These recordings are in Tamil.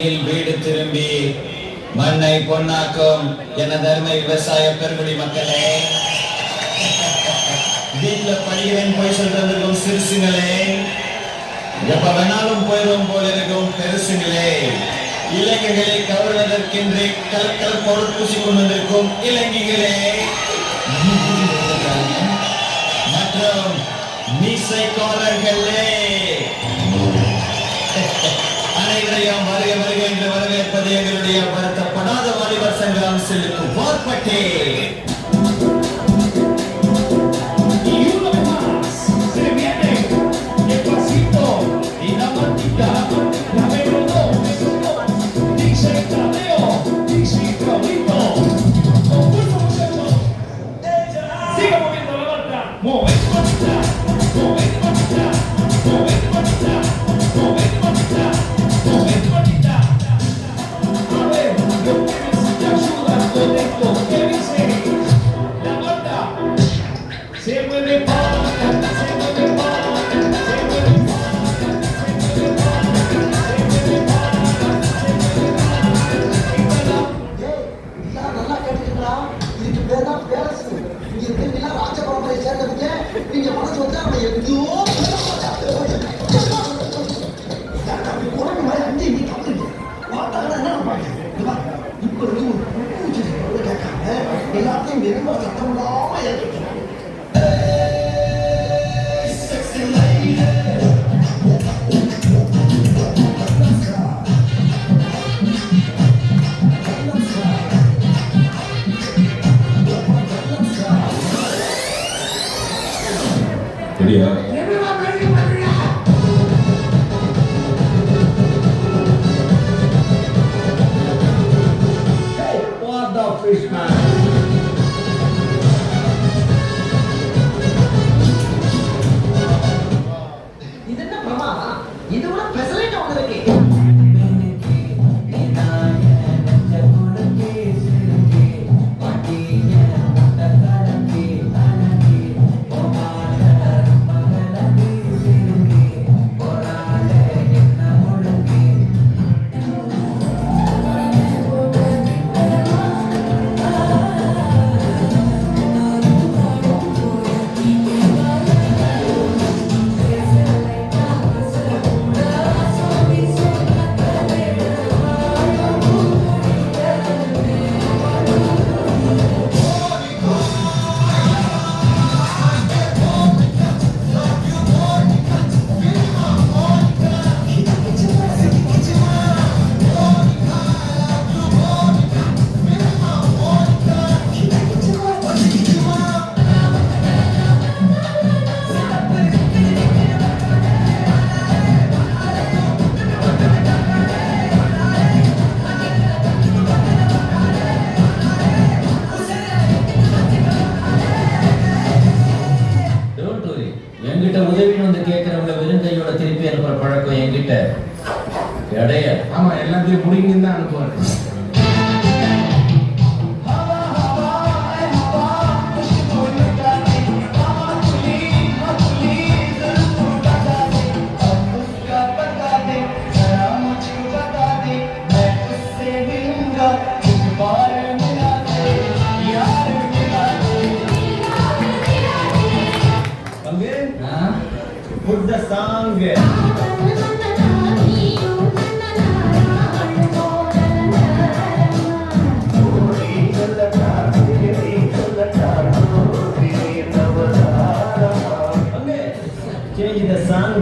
வீடு திரும்பி மண்ணை பொன்னாக்கும் எனதருமை விவசாய பெருங்குடி மக்களே, வீட்டுல படிக்கிறேன் போய் சொல்றதுக்கும் சிறுசுங்களே, எப்ப வேணாலும் போயிடும் போல இருக்கும் பெருசுங்களே, இலங்கைகளை கவர்வதற்கென்று கலக்கல் பொருள் பூசி கொண்டிருக்கும் இலங்கைகளே மற்றும் மீசைக்காரர்களே, அனைவரையும் வருக வருக என்று வரவேற்பது எங்களுடைய வருத்தப்படாத வாலிபர் சங்கம் செல்லும் போர்பட்டே. பழக்கம் என்கிட்ட கிடையாது. ஆமா, எல்லாத்தையும் முடிங்கன்னு தான் அனுப்புவாரு. Put the song. Change the song.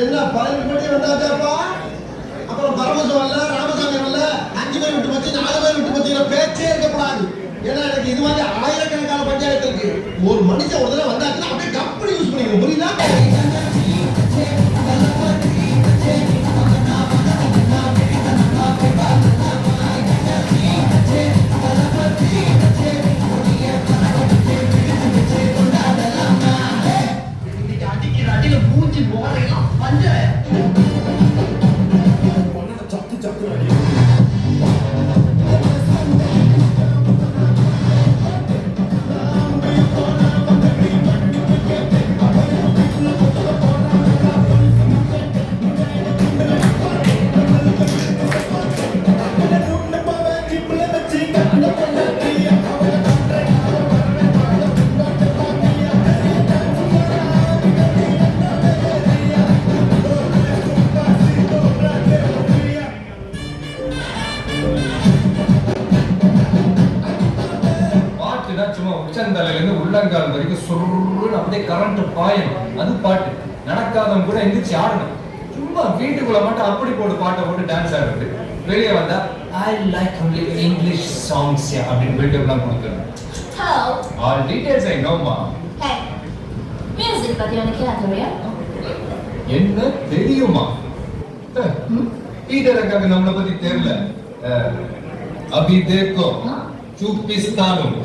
என்ன 12 மணி வந்தாச்சாப்பா? அப்புறம் பரமசம் வரல, ராமசாமி வரல, 5 பேர் விட்டு பத்தி 4 பேர் விட்டு பத்திங்கிற பேச்சே இருக்கக்கூடாது. ஏன்னா எனக்கு இது மாதிரி ஆயிரக்கணக்கான பஞ்சாயத்து இருக்கு. ஒரு மனுஷன் ஒரு தடவை வந்தாச்சுன்னா அப்படியே கம்பெனி யூஸ் பண்ணிக்கணும், புரியுதா? அடிக்கிற அடியில மூஞ்சி போறையெல்லாம் பஞ்சர். பாட்டுனா சும்மா உச்சந்தலையில இருந்து உள்ளங்கால் வரைக்கும் சுருன்னு அப்படியே கரண்ட் பாயும். அது பாட்டு நடக்காதவங்க கூட எந்திரிச்சு ஆடணும். சும்மா வீட்டுக்குள்ள மட்டும் அப்படி போட்டு பாட்டை போட்டு டான்ஸ் ஆடுறது. வெளியே வந்தா I like only English songs அப்படின்னு பில்டப்லாம் கொடுக்கணும். Hello. ஆல் டீடைல்ஸ் ஐ நோமா. Hey. Music பத்தி உனக்கு என்ன தெரியும்? என்ன தெரியுமா? பீட்டர் அக்காக்கு நம்மளை பத்தி தெரியல. அபி தேக்கோ சூப்பிஸ்தானும்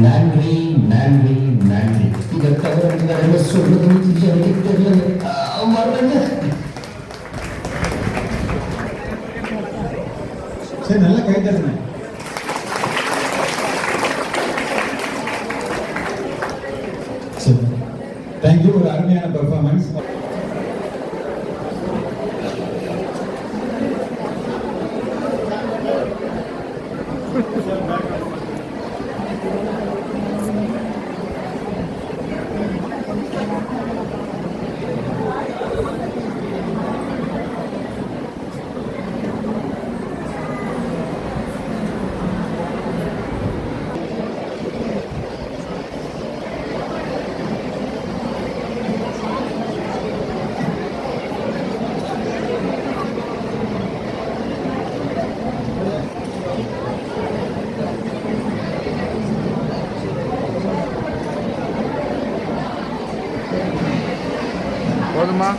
நன்றி நன்றி நன்றி. இதை தவிர வேற என்ன சொல்றதுன்னு எனக்கு தெரியல. மறந்துங்க. சரி, நல்லா கை தட்டுங்க. சரி, தேங்க்யூ. ஒரு அருமையான பெர்ஃபார்மன்ஸ். போதுமா?